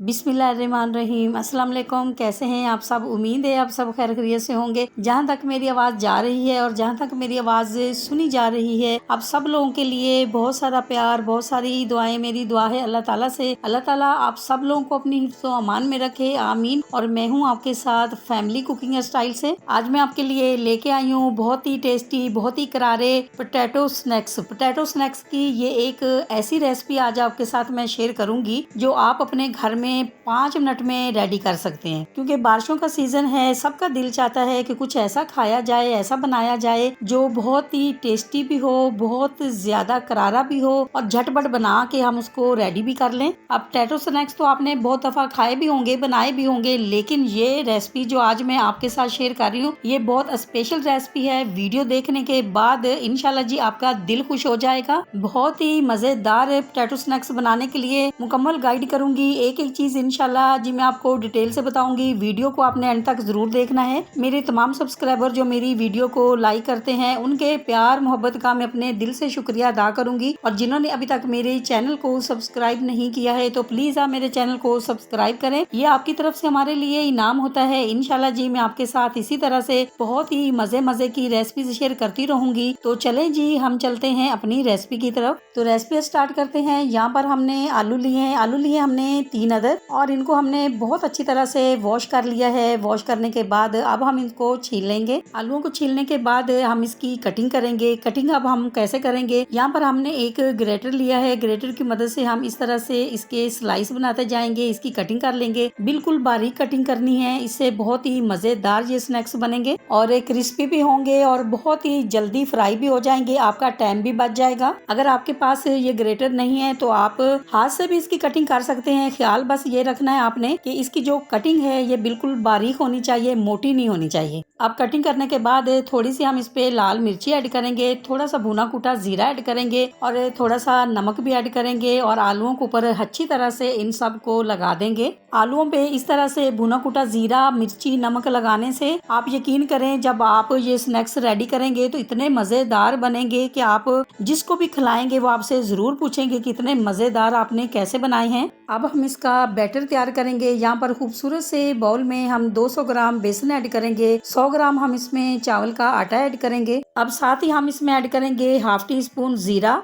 बिस्मिल्लाहिर्रहमानिर्रहीम। अस्सलाम वालेकुम। कैसे हैं आप सब? उम्मीद है आप सब खैर खैरियत से होंगे। जहाँ तक मेरी आवाज़ जा रही है और जहाँ तक मेरी आवाज़ सुनी जा रही है, आप सब लोगों के लिए बहुत सारा प्यार, बहुत सारी दुआएं। मेरी दुआ है अल्लाह ताला से, अल्लाह ताला आप सब लोगों को अपनी हिफ्ज़ व अमान में रखे, आमीन। और मैं हूँ आपके साथ फैमिली कुकिंग स्टाइल से। आज मैं आपके लिए लेके आई हूँ बहुत ही टेस्टी, बहुत ही करारे पोटैटो स्नैक्स। पोटैटो स्नैक्स की ये एक ऐसी रेसिपी आज आपके साथ मैं शेयर करूंगी जो आप अपने घर में 5 मिनट में रेडी कर सकते हैं। क्योंकि बारिशों का सीजन है, सबका दिल चाहता है कि कुछ ऐसा खाया जाए, ऐसा बनाया जाए जो बहुत ही टेस्टी भी हो, बहुत ज्यादा करारा भी हो और झटपट बना के हम उसको रेडी भी कर लें। अब पोटैटो स्नैक्स तो आपने बहुत दफा खाए भी होंगे, बनाए भी होंगे, लेकिन ये रेसिपी जो आज मैं आपके साथ शेयर कर रही हूँ ये बहुत स्पेशल रेसिपी है। वीडियो देखने के बाद इंशाल्लाह जी आपका दिल खुश हो जाएगा। बहुत ही मजेदार पोटैटो स्नैक्स बनाने के लिए मुकम्मल गाइड करूंगी। एक एक चीज इंशाल्लाह जी मैं आपको डिटेल से बताऊंगी। वीडियो को आपने एंड तक जरूर देखना है। मेरे तमाम सब्सक्राइबर जो मेरी वीडियो को लाइक करते हैं उनके प्यार मोहब्बत का मैं अपने दिल से शुक्रिया अदा करूंगी। और जिन्होंने अभी तक मेरे चैनल को सब्सक्राइब नहीं किया है तो प्लीज आप मेरे चैनल को सब्सक्राइब करें। ये आपकी तरफ से हमारे लिए इनाम होता है। इंशाल्लाह जी मैं आपके साथ इसी तरह से बहुत ही मजे मजे की रेसिपी शेयर करती रहूंगी। तो चलें जी हम चलते हैं अपनी रेसिपी की तरफ। तो रेसिपी स्टार्ट करते हैं। यहाँ पर हमने आलू लिए हैं। आलू लिए हमने 3 अदद और इनको हमने बहुत अच्छी तरह से वॉश कर लिया है। वॉश करने के बाद अब हम इनको छील लेंगे। आलूओं को छीलने के बाद हम इसकी कटिंग करेंगे। कटिंग अब हम कैसे करेंगे, यहाँ पर हमने एक ग्रेटर लिया है। ग्रेटर की मदद से हम इस तरह से इसके स्लाइस बनाते जाएंगे, इसकी कटिंग कर लेंगे। बिल्कुल बारीक कटिंग करनी है, इससे बहुत ही मजेदार ये स्नैक्स बनेंगे और क्रिस्पी भी होंगे और बहुत ही जल्दी फ्राई भी हो जाएंगे। आपका टाइम भी बच जाएगा। अगर आपके पास ये ग्रेटर नहीं है तो आप हाथ से भी इसकी कटिंग कर सकते हैं। ख्याल बस ये रखना है आपने कि इसकी जो कटिंग है ये बिल्कुल बारीक होनी चाहिए, मोटी नहीं होनी चाहिए। अब कटिंग करने के बाद थोड़ी सी हम इस पे लाल मिर्ची ऐड करेंगे, थोड़ा सा भुना कूटा जीरा ऐड करेंगे और थोड़ा सा नमक भी ऐड करेंगे और आलूओं के ऊपर अच्छी तरह से इन सब को लगा देंगे। आलूओं पे इस तरह से भुना कूटा जीरा, मिर्ची, नमक लगाने से आप यकीन करें जब आप ये स्नैक्स रेडी करेंगे तो इतने मजेदार बनेंगे कि आप जिसको भी खिलाएंगे वो आपसे जरूर पूछेंगे कि इतने मजेदार आपने कैसे बनाए हैं। अब हम इसका बैटर तैयार करेंगे। यहाँ पर खूबसूरत से बाउल में हम 200 ग्राम बेसन ऐड करेंगे, 100 ग्राम हम इसमें चावल का आटा ऐड करेंगे। अब साथ ही हम इसमें ऐड करेंगे हाफ टी स्पून जीरा,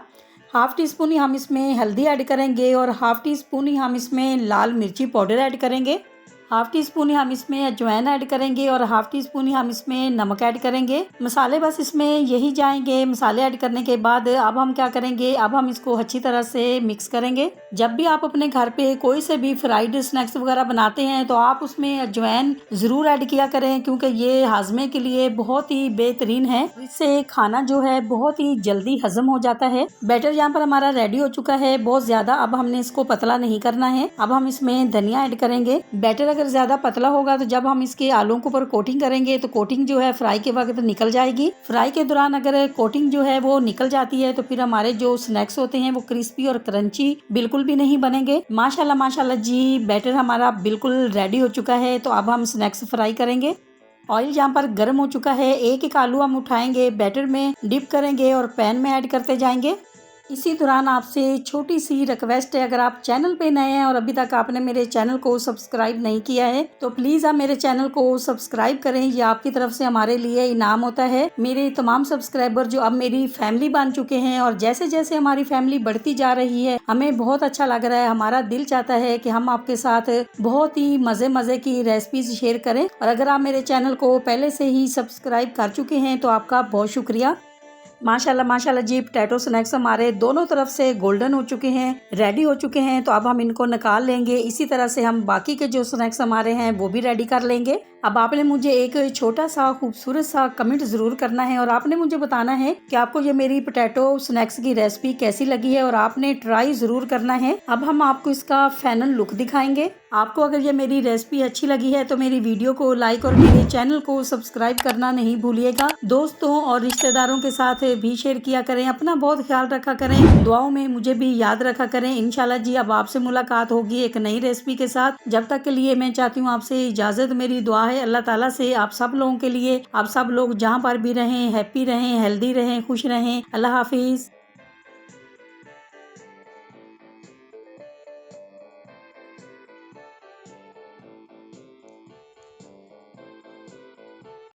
हाफ टी स्पून ही हम इसमें हल्दी ऐड करेंगे और हाफ टी स्पून ही हम इसमें लाल मिर्ची पाउडर ऐड करेंगे। हाफ टी स्पून ही हम इसमें अजवाइन ऐड करेंगे और हाफ टी स्पून ही हम इसमें नमक ऐड करेंगे। मसाले बस इसमें यही जाएंगे। मसाले ऐड करने के बाद अब हम क्या करेंगे, अब हम इसको अच्छी तरह से मिक्स करेंगे। जब भी आप अपने घर पे कोई से भी फ्राइड स्नैक्स वगैरह बनाते हैं तो आप उसमें अजवाइन जरूर ऐड किया करें, क्योंकि ये हाजमे के लिए बहुत ही बेहतरीन है। इससे खाना जो है बहुत ही जल्दी हजम हो जाता है। बैटर यहाँ पर हमारा रेडी हो चुका है बहुत ज्यादा। अब हमने इसको पतला नहीं करना है। अब हम इसमें धनिया ऐड करेंगे। बैटर अगर ज्यादा पतला होगा तो जब हम इसके आलूओं के ऊपर कोटिंग करेंगे तो कोटिंग जो है फ्राई के वक्त निकल जाएगी। फ्राई के दौरान अगर कोटिंग जो है वो निकल जाती है तो फिर हमारे जो स्नैक्स होते हैं वो क्रिस्पी और क्रंची बिल्कुल भी नहीं बनेंगे। माशाल्लाह माशाल्लाह जी बैटर हमारा बिल्कुल रेडी हो चुका है। तो अब हम स्नैक्स फ्राई करेंगे। ऑयल यहाँ पर गर्म हो चुका है। एक एक आलू हम उठाएंगे, बैटर में डिप करेंगे और पैन में ऐड करते जाएंगे। इसी दौरान आपसे छोटी सी रिक्वेस्ट है, अगर आप चैनल पे नए हैं और अभी तक आपने मेरे चैनल को सब्सक्राइब नहीं किया है तो प्लीज आप मेरे चैनल को सब्सक्राइब करें। ये आपकी तरफ से हमारे लिए इनाम होता है। मेरे तमाम सब्सक्राइबर जो अब मेरी फैमिली बन चुके हैं और जैसे जैसे हमारी फैमिली बढ़ती जा रही है हमें बहुत अच्छा लग रहा है। हमारा दिल चाहता है कि हम आपके साथ बहुत ही मजे मजे की रेसिपीज शेयर करें। और अगर आप मेरे चैनल को पहले से ही सब्सक्राइब कर चुके हैं तो आपका बहुत शुक्रिया। माशाल्लाह माशाल्लाह जी पोटैटो स्नैक्स हमारे दोनों तरफ से गोल्डन हो चुके हैं, रेडी हो चुके हैं। तो अब हम इनको निकाल लेंगे। इसी तरह से हम बाकी के जो स्नैक्स हमारे हैं वो भी रेडी कर लेंगे। अब आपने मुझे एक छोटा सा खूबसूरत सा कमेंट जरूर करना है और आपने मुझे बताना है कि आपको ये मेरी पोटैटो स्नैक्स की रेसिपी कैसी लगी है और आपने ट्राई जरूर करना है। अब हम आपको इसका फाइनल लुक दिखाएंगे। आपको अगर ये मेरी रेसिपी अच्छी लगी है तो मेरी वीडियो को लाइक और मेरे चैनल को सब्सक्राइब करना नहीं भूलिएगा। दोस्तों और रिश्तेदारों के साथ भी शेयर किया करें। अपना बहुत ख्याल रखा करें, दुआओं में मुझे भी याद रखा करें। इंशाल्लाह जी अब आपसे मुलाकात होगी एक नई रेसिपी के साथ। जब तक के लिए मैं चाहती हूँ आपसे इजाजत। मेरी दुआ है अल्लाह ताला से आप सब लोगों के लिए, आप सब लोग जहाँ पर भी रहें हैप्पी रहें, हेल्दी रहें, खुश रहें। अल्लाह हाफिज।